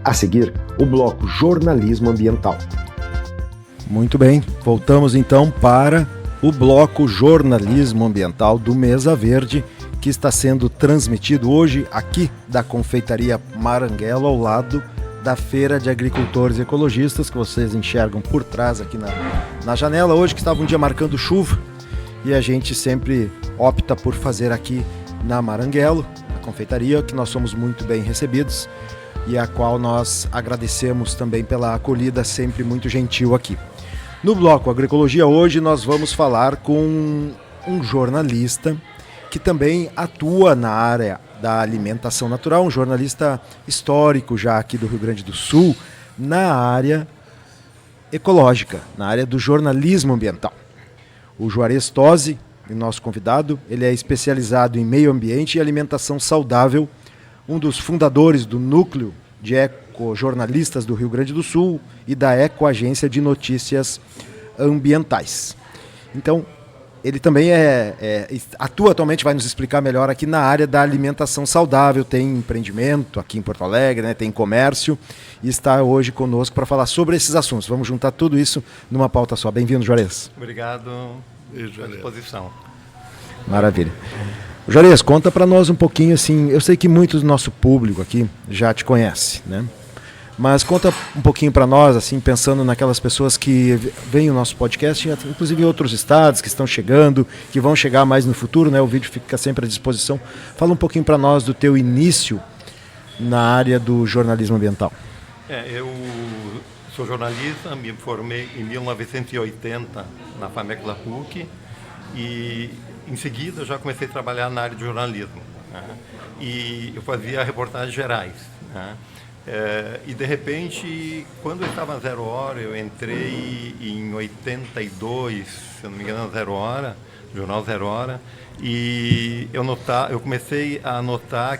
A seguir, o bloco Jornalismo Ambiental. Muito bem, voltamos então para o bloco Jornalismo Ambiental do Mesa Verde, que está sendo transmitido hoje aqui da Confeitaria Maranguelo, ao lado da Feira de Agricultores e Ecologistas, que vocês enxergam por trás aqui na janela. Hoje que estava um dia marcando chuva e a gente sempre opta por fazer aqui na Maranguelo, na confeitaria, que nós somos muito bem recebidos e a qual nós agradecemos também pela acolhida sempre muito gentil aqui. No bloco Agroecologia hoje nós vamos falar com um jornalista que também atua na área da alimentação natural, um jornalista histórico já aqui do Rio Grande do Sul, na área ecológica, na área do jornalismo ambiental. O Juarez Tosi, nosso convidado, ele é especializado em meio ambiente e alimentação saudável, um dos fundadores do Núcleo de Ecojornalistas do Rio Grande do Sul e da Ecoagência de Notícias Ambientais. Então, ele também atua atualmente, vai nos explicar melhor aqui na área da alimentação saudável, tem empreendimento aqui em Porto Alegre, né, tem comércio e está hoje conosco para falar sobre esses assuntos. Vamos juntar tudo isso numa pauta só. Bem-vindo, Juarez. Obrigado, à disposição. Maravilha. Juarez, conta para nós um pouquinho, assim, eu sei que muito do nosso público aqui já te conhece, né? Mas conta um pouquinho para nós, assim, pensando naquelas pessoas que veem o nosso podcast, inclusive em outros estados que estão chegando, que vão chegar mais no futuro, né? O vídeo fica sempre à disposição. Fala um pouquinho para nós do teu início na área do jornalismo ambiental. Eu sou jornalista, me formei em 1980 na FAMEC da PUC e em seguida eu já comecei a trabalhar na área de jornalismo, né? E eu fazia reportagens gerais, né? E de repente, quando eu estava na Zero Hora, eu entrei em 82, se eu não me engano, na Zero Hora, jornal Zero Hora, e eu comecei a notar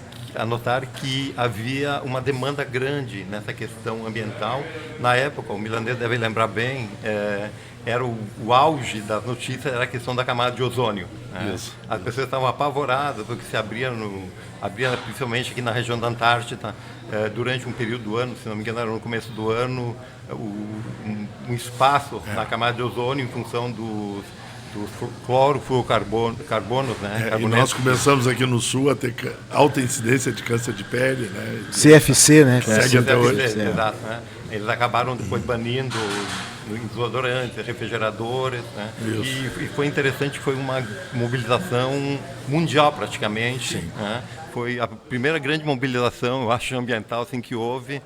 que havia uma demanda grande nessa questão ambiental. Na época, o milandês deve lembrar bem, era o auge das notícias, era a questão da camada de ozônio, né? As pessoas estavam apavoradas porque se abria principalmente aqui na região da Antártida, durante um período do ano, se não me engano era no começo do ano, um espaço na camada de ozônio em função dos clorofluorcarbonos, né? E nós começamos aqui no Sul a ter alta incidência de câncer de pele, né? CFC, né? Segue até hoje. Exato, né? Eles acabaram depois banindo desodorantes, refrigeradores, né? E foi interessante, foi uma mobilização mundial praticamente, né? Foi a primeira grande mobilização, eu acho, ambiental assim, que houve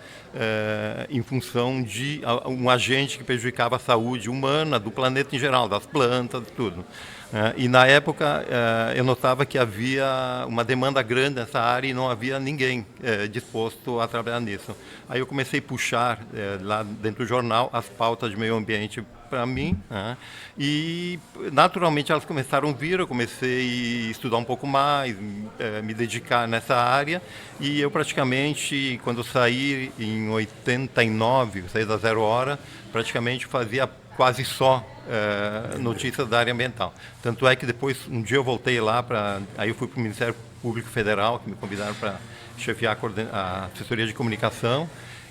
em função de um agente que prejudicava a saúde humana, do planeta em geral, das plantas, tudo. E na época eu notava que havia uma demanda grande nessa área e não havia ninguém disposto a trabalhar nisso. Aí eu comecei a puxar lá dentro do jornal as pautas de meio ambiente para mim, né? E naturalmente elas começaram a vir, eu comecei a estudar um pouco mais, me dedicar nessa área, e eu praticamente, quando saí em 89, saí da Zero Hora, praticamente fazia quase só notícias da área ambiental. Tanto é que depois, um dia eu voltei lá, aí eu fui para o Ministério Público Federal, que me convidaram para chefiar a assessoria de comunicação,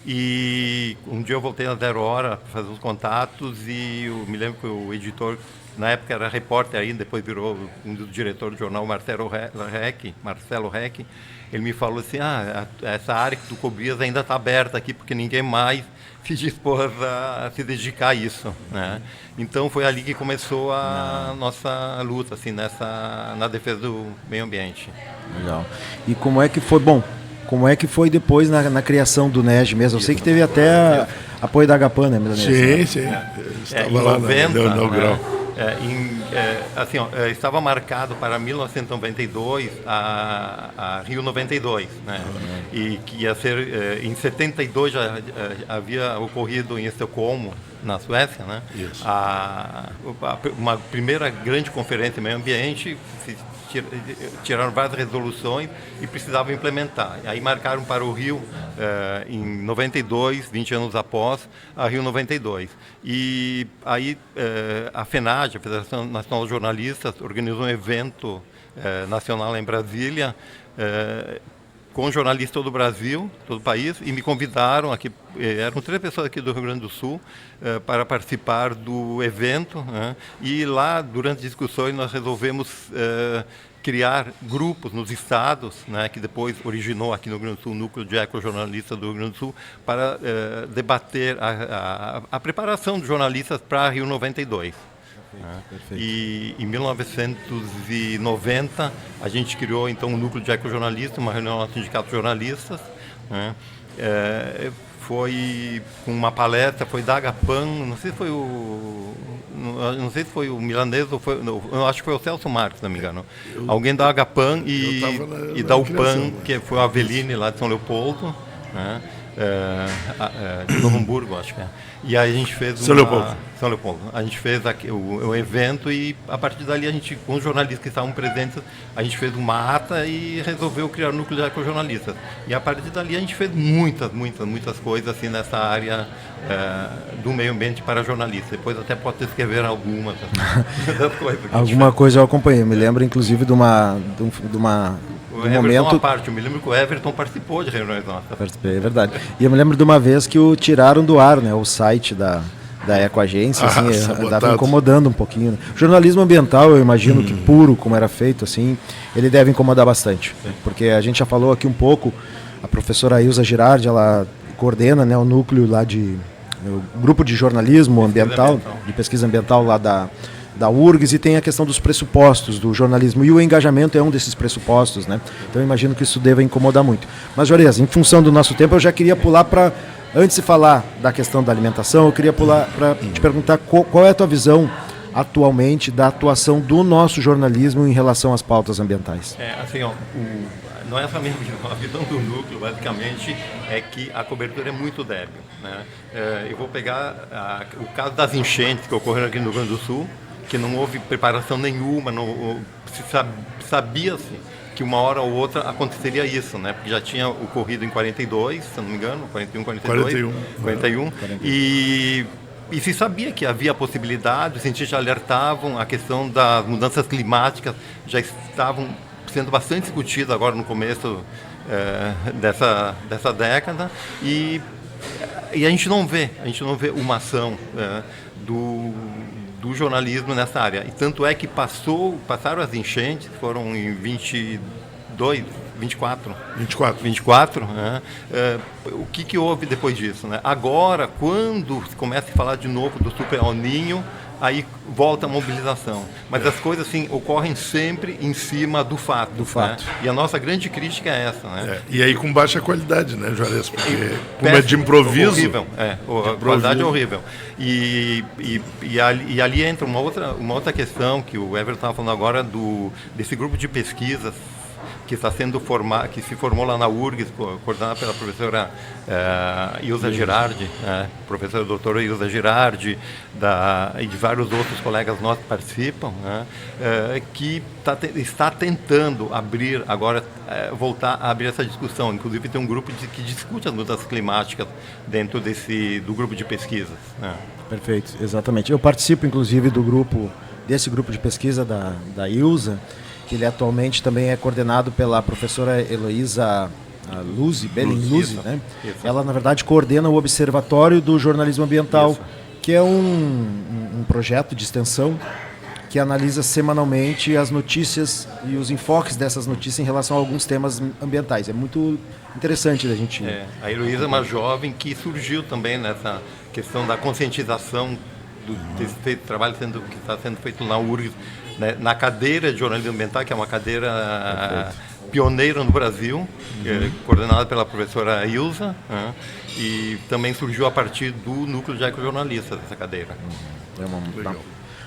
e um dia eu voltei na Zero Hora para fazer os contatos e eu me lembro que o editor, na época era repórter ainda, depois virou um dos diretores do jornal, Marcelo Reck, ele me falou assim, essa área que tu cobrias ainda está aberta aqui porque ninguém mais se dispôs a se dedicar a isso, né? Então foi ali que começou a nossa luta assim, na defesa do meio ambiente. Legal. E como é que foi, como é que foi depois na criação do NEG mesmo? Eu sei que teve até apoio da Agapan, né? Sim. Estava lá 90, no grau. Estava marcado para 1992 a Rio 92, né? E que ia ser em 72 já havia ocorrido em Estocolmo, na Suécia, né? Uma primeira grande conferência de meio ambiente, tiraram várias resoluções e precisavam implementar. Aí marcaram para o Rio em 92, 20 anos após, a Rio 92. E aí a FENAGE, a Federação Nacional de Jornalistas, organizou um evento nacional em Brasília, com jornalistas do Brasil, todo o país, e me convidaram aqui, eram 3 pessoas aqui do Rio Grande do Sul, para participar do evento, né? E lá, durante discussões, nós resolvemos criar grupos nos estados, né, que depois originou aqui no Rio Grande do Sul o Núcleo de Ecojornalistas do Rio Grande do Sul, para debater a preparação dos jornalistas para Rio 92. Perfeito. E em 1990 a gente criou então o Núcleo de Ecojornalistas, uma reunião no Sindicato de Jornalistas, né? Foi com uma palestra, foi da Agapan, não sei se foi o Milanês ou foi, não, eu acho que foi o Celso Marques, se não me engano. Alguém da Agapan e da UPAN, que foi o Aveline lá de São Leopoldo, né? De Novo Hamburgo, acho que é. E aí a gente fez São Leopoldo. A gente fez o evento e a partir dali a gente, com os jornalistas que estavam presentes, a gente fez uma ata e resolveu criar o Núcleo de Ecojornalistas. E a partir dali a gente fez muitas coisas assim nessa área do meio ambiente para jornalistas. Depois até pode escrever algumas das coisas. Alguma coisa eu acompanhei. Eu me lembro inclusive de uma o Everton momento... à parte, eu me lembro que o Everton participou de reuniões nossas. É verdade. E eu me lembro de uma vez que o tiraram do ar, né, o site da Ecoagência, assim, estava incomodando um pouquinho. Né? O jornalismo ambiental, eu imagino que puro, como era feito, assim, ele deve incomodar bastante. Porque a gente já falou aqui um pouco, a professora Ilza Girardi, ela coordena, né, o núcleo lá o grupo de jornalismo ambiental, de pesquisa ambiental lá da URGS, e tem a questão dos pressupostos do jornalismo, e o engajamento é um desses pressupostos, né? Então eu imagino que isso deva incomodar muito. Mas, Juarez, em função do nosso tempo, eu já queria pular para, antes de falar da questão da alimentação, eu queria pular para te perguntar qual é a tua visão atualmente da atuação do nosso jornalismo em relação às pautas ambientais. Assim, ó, não é essa a minha visão. A visão do núcleo, basicamente, é que a cobertura é muito débil, né? Eu vou pegar o caso das enchentes que ocorreram aqui no Rio Grande do Sul, que não houve preparação nenhuma, sabia-se que uma hora ou outra aconteceria isso, né? Porque já tinha ocorrido em 42, se não me engano, 41, e se sabia que havia a possibilidade, os cientistas já alertavam, a questão das mudanças climáticas já estavam sendo bastante discutidas agora no começo dessa década, e a gente não vê uma ação do jornalismo nessa área. E tanto é que passaram as enchentes, foram em 24, né? O que houve depois disso, né? Agora, quando se começa a falar de novo do Super El Niño, aí volta a mobilização. Mas as coisas assim ocorrem sempre em cima do fato. Né? E a nossa grande crítica é essa, né? E aí com baixa qualidade, né, Juarez? Porque como é de improviso... Horrível, a qualidade é horrível. E ali entra uma outra questão que o Everton estava falando agora desse grupo de pesquisas que está sendo que se formou lá na URGS, coordenada pela professora Ilza Girardi, professora doutora Ilza Girardi, e de vários outros colegas nossos que participam, né, que está tentando voltar a abrir essa discussão. Inclusive tem um grupo que discute as mudanças climáticas dentro do grupo de pesquisas. Né. Perfeito, exatamente. Eu participo, inclusive, desse grupo de pesquisa da Ilza, que ele atualmente também é coordenado pela professora Heloísa Luzzi, né? Isso. Ela, na verdade, coordena o Observatório do Jornalismo Ambiental, isso, que é um projeto de extensão que analisa semanalmente as notícias e os enfoques dessas notícias em relação a alguns temas ambientais. É muito interessante da gente... A Heloísa é uma jovem que surgiu também nessa questão da conscientização desse trabalho que está sendo feito na URGS, né, na cadeira de jornalismo ambiental, que é uma cadeira pioneira no Brasil, coordenada pela professora Ilza, e também surgiu a partir do núcleo de ecojornalistas dessa cadeira.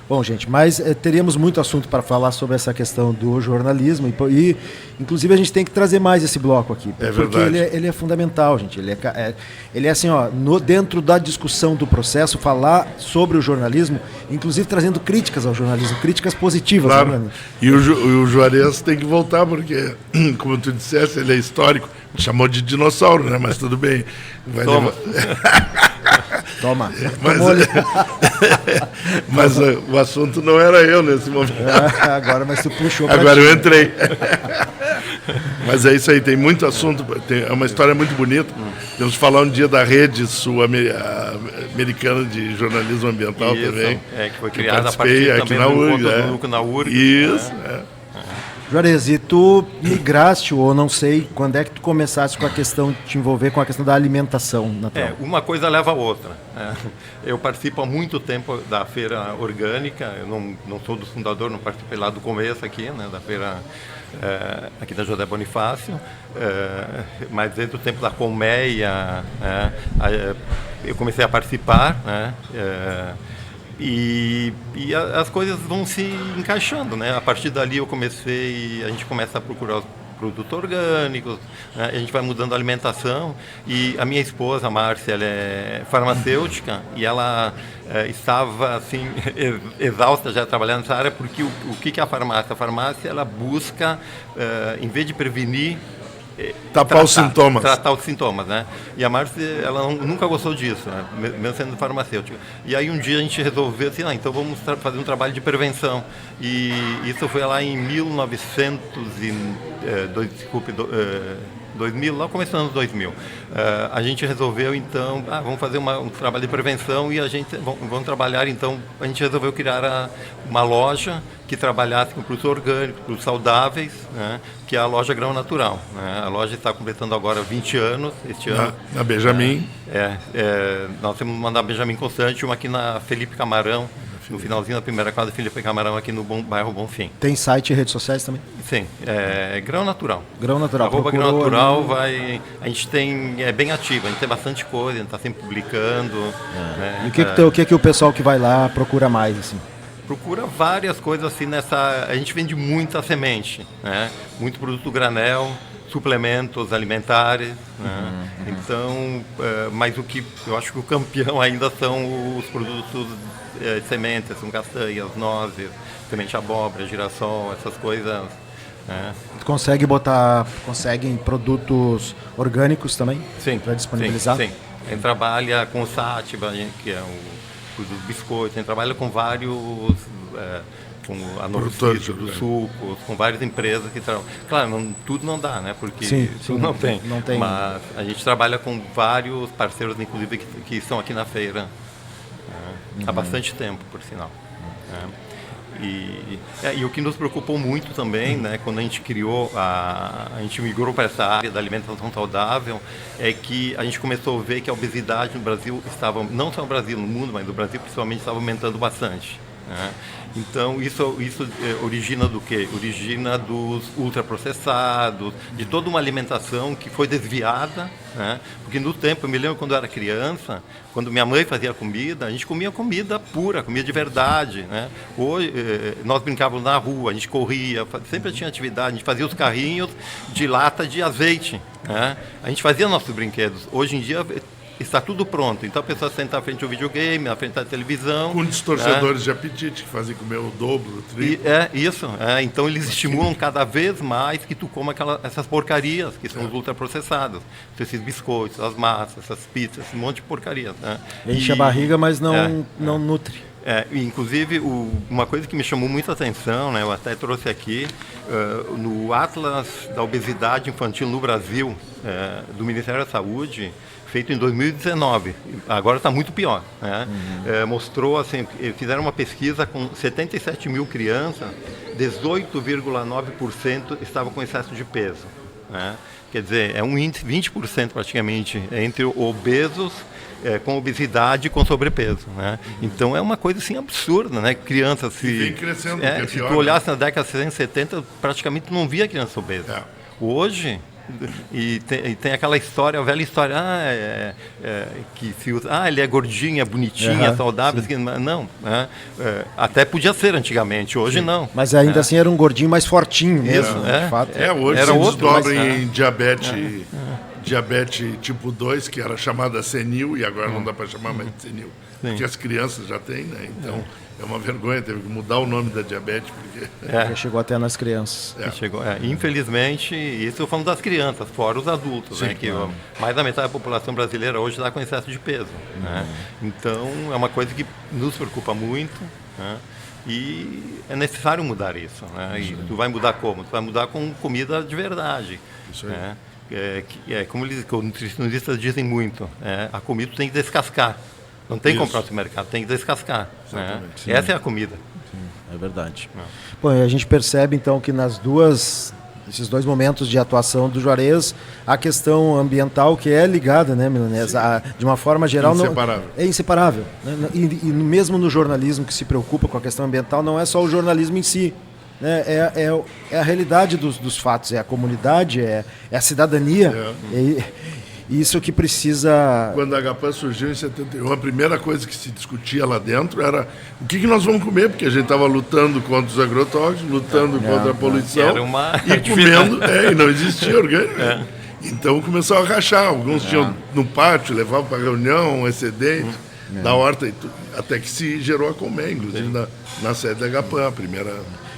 Bom, gente, mas teríamos muito assunto para falar sobre essa questão do jornalismo e inclusive a gente tem que trazer mais esse bloco aqui, porque ele é fundamental, gente. Ele é assim, ó, dentro da discussão do processo, falar sobre o jornalismo, inclusive trazendo críticas ao jornalismo, críticas positivas. Claro. Né? E o Juarez tem que voltar, porque, como tu disseste, ele é histórico. Chamou de dinossauro, né? Mas tudo bem. Toma. Mas o assunto não era eu nesse momento. Agora, mas tu puxou. Agora eu entrei. Mas é isso aí, tem muito assunto, é uma história muito bonita. Temos que falar um dia da rede sul-americana de jornalismo ambiental isso, também. Que foi criada a participei partir aqui também na do URG. encontro do núcleo na URG. Isso, Juarez, e tu migraste, ou não sei, quando é que tu começaste com a questão de te envolver com a questão da alimentação natural? Uma coisa leva a outra. Eu participo há muito tempo da feira orgânica, eu não sou do fundador, não participei lá do começo aqui, né, da feira aqui da José Bonifácio, mas desde o tempo da colmeia, eu comecei a participar, né, e as coisas vão se encaixando, né? A partir dali a gente começa a procurar os produtos orgânicos, né? A gente vai mudando a alimentação, e a minha esposa, a Márcia, ela é farmacêutica, e ela estava assim exausta já trabalhando nessa área, porque o que é a farmácia? A farmácia, ela busca, em vez de prevenir, tapar os sintomas. Tratar os sintomas, né? E a Márcia, ela nunca gostou disso, né? Mesmo sendo farmacêutica. E aí um dia a gente resolveu assim, então vamos fazer um trabalho de prevenção. E isso foi lá em 2000, lá começando nos anos 2000. A gente resolveu, então, vamos fazer um trabalho de prevenção, e vamos trabalhar, então, a gente resolveu criar uma loja que trabalhasse com produtos orgânicos, produtos saudáveis, né, que é a loja Grão Natural, né? A loja está completando agora 20 anos, este ano. Na Benjamin. Nós temos uma na Benjamin Constante, uma aqui na Felipe Camarão, no finalzinho da primeira quadra, Felipe Camarão, aqui no bairro Bonfim. Tem site e redes sociais também? Sim, Grão Natural. Grão Natural. Grão Natural a gente é bem ativo, a gente tem bastante coisa, a gente está sempre publicando. Né? E o que o pessoal que vai lá procura mais, assim? Procura várias coisas assim a gente vende muita semente, né? Muito produto granel, suplementos alimentares, né? Então, mas o que eu acho que o campeão ainda são os produtos sementes, são castanhas, nozes, semente de abóbora, girassol, essas coisas. Né? Tu conseguem produtos orgânicos também? Sim. Para disponibilizar? Sim. A gente trabalha com o Sátiva, que é os biscoitos, a gente trabalha com vários, com a Norcito, dos sucos, com várias empresas que trabalham. Claro, tudo não dá, né? Porque tudo não tem. Mas a gente trabalha com vários parceiros, inclusive, que estão aqui na feira há bastante tempo, por sinal. E o que nos preocupou muito também, né, quando a gente a gente migrou para essa área da alimentação saudável, é que a gente começou a ver que a obesidade no Brasil não só no Brasil, no mundo, mas no Brasil principalmente, estava aumentando bastante. Né? Então, isso origina do quê? Origina dos ultraprocessados, de toda uma alimentação que foi desviada, né? Porque no tempo, eu me lembro quando eu era criança, quando minha mãe fazia comida, a gente comia comida pura, comida de verdade, né? Hoje, nós brincávamos na rua, a gente corria, sempre tinha atividade, a gente fazia os carrinhos de lata de azeite, né? A gente fazia nossos brinquedos. Hoje em dia está tudo pronto, então a pessoa senta à frente do videogame, na frente da televisão. Com distorcedores de apetite, que fazem comer o dobro, o triplo. Então eles estimulam cada vez mais que tu coma essas porcarias, que são os ultraprocessados. Esses biscoitos, as massas, essas pizzas, esse monte de porcarias. Né? Enche a barriga, mas não nutre. Inclusive, uma coisa que me chamou muita atenção, né, eu até trouxe aqui, no Atlas da Obesidade Infantil no Brasil, do Ministério da Saúde, feito em 2019, agora está muito pior. Né? Mostrou, assim, fizeram uma pesquisa com 77 mil crianças, 18,9% estavam com excesso de peso. Né? Quer dizer, é um índice, 20% praticamente, entre obesos, com obesidade e com sobrepeso. Né? Então é uma coisa assim absurda, né? Crianças, vem crescendo, se tu olhasse na década de 60, 70, praticamente não via criança obesa. Hoje, e tem aquela história, a velha história, que se usa, ele é gordinho, é bonitinho, é saudável, assim, não, até podia ser antigamente, hoje não. Mas ainda assim era um gordinho mais fortinho mesmo, de fato. Hoje era se outro, desdobra em diabetes tipo 2, que era chamada senil, e agora não dá para chamar mais de senil, porque as crianças já têm, né? Então é uma vergonha, teve que mudar o nome da diabetes, porque... Chegou até nas crianças. Chegou, infelizmente, isso eu falo das crianças, fora os adultos, né? Que mais da metade da população brasileira hoje está com excesso de peso. Né? Então, é uma coisa que nos preocupa muito, né? E é necessário mudar isso, né? E tu vai mudar como? Tu vai mudar com comida de verdade. Isso aí. Né? Como os nutricionistas dizem muito, a comida tu tem que descascar. Não tem que comprar no supermercado, tem que descascar. Né? Essa é a comida. É verdade. Bom, e a gente percebe então que esses dois momentos de atuação do Juarez, a questão ambiental que é ligada, né, Milanese, de uma forma geral Inseparável. é inseparável. Né? E mesmo no jornalismo que se preocupa com a questão ambiental, não é só o jornalismo em si. Né? É a realidade dos fatos, é a comunidade, é a cidadania. Isso que precisa... Quando a Agapan surgiu em 71, a primeira coisa que se discutia lá dentro era o que nós vamos comer, porque a gente estava lutando contra os agrotóxicos, lutando contra a poluição e comendo, e não existia orgânico. Então começou a rachar, alguns tinham no pátio, levavam para reunião, excedente da horta, até que se gerou a Colmeia, inclusive na sede da Agapan, a primeira...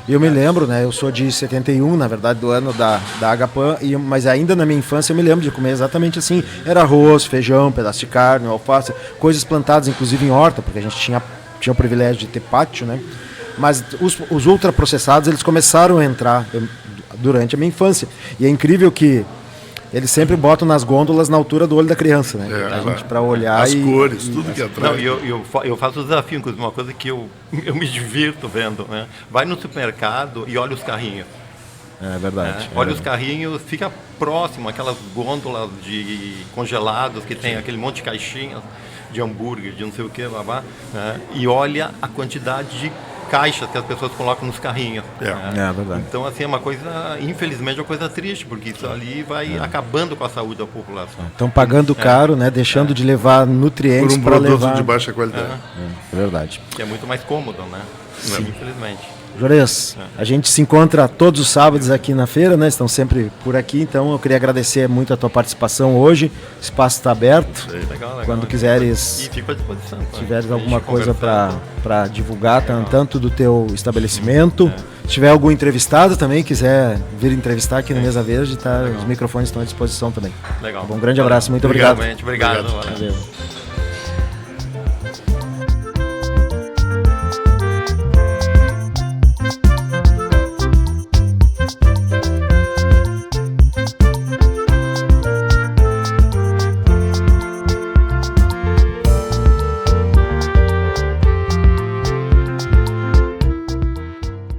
Eu me lembro, né? Eu sou de 71, na verdade, do ano da Agapan, mas ainda na minha infância eu me lembro de comer exatamente assim. Era arroz, feijão, pedaço de carne, alface, coisas plantadas inclusive em horta, porque a gente tinha o privilégio de ter pátio, né? Mas os ultraprocessados, eles começaram a entrar durante a minha infância. E é incrível que eles sempre botam nas gôndolas na altura do olho da criança, né? Para olhar as cores, tudo que atrai. Não, eu faço o desafio, inclusive, uma coisa que eu me divirto vendo, né? Vai no supermercado e olha os carrinhos. É verdade. Olha os carrinhos, fica próximo aquelas gôndolas de congelados que tem aquele monte de caixinhas de hambúrguer, de não sei o que, né? E olha a quantidade de caixas que as pessoas colocam nos carrinhos. É verdade. Então, assim, é uma coisa, infelizmente, é uma coisa triste, porque isso ali vai acabando com a saúde da população. Estão pagando caro, né? Deixando de levar nutrientes para levar... produto de baixa qualidade. É verdade. Que é muito mais cômodo, né? Infelizmente. Juarez, a gente se encontra todos os sábados aqui na feira, né? Estão sempre por aqui, então eu queria agradecer muito a tua participação hoje. O espaço está aberto. Legal. Quando quiseres, e fico à disposição. Se tiveres alguma coisa para divulgar, tanto do teu estabelecimento. Se tiver algum entrevistado também, quiser vir entrevistar aqui na Mesa Verde, os microfones estão à disposição também. Legal. Um grande abraço, muito obrigado. Obrigado. Valeu.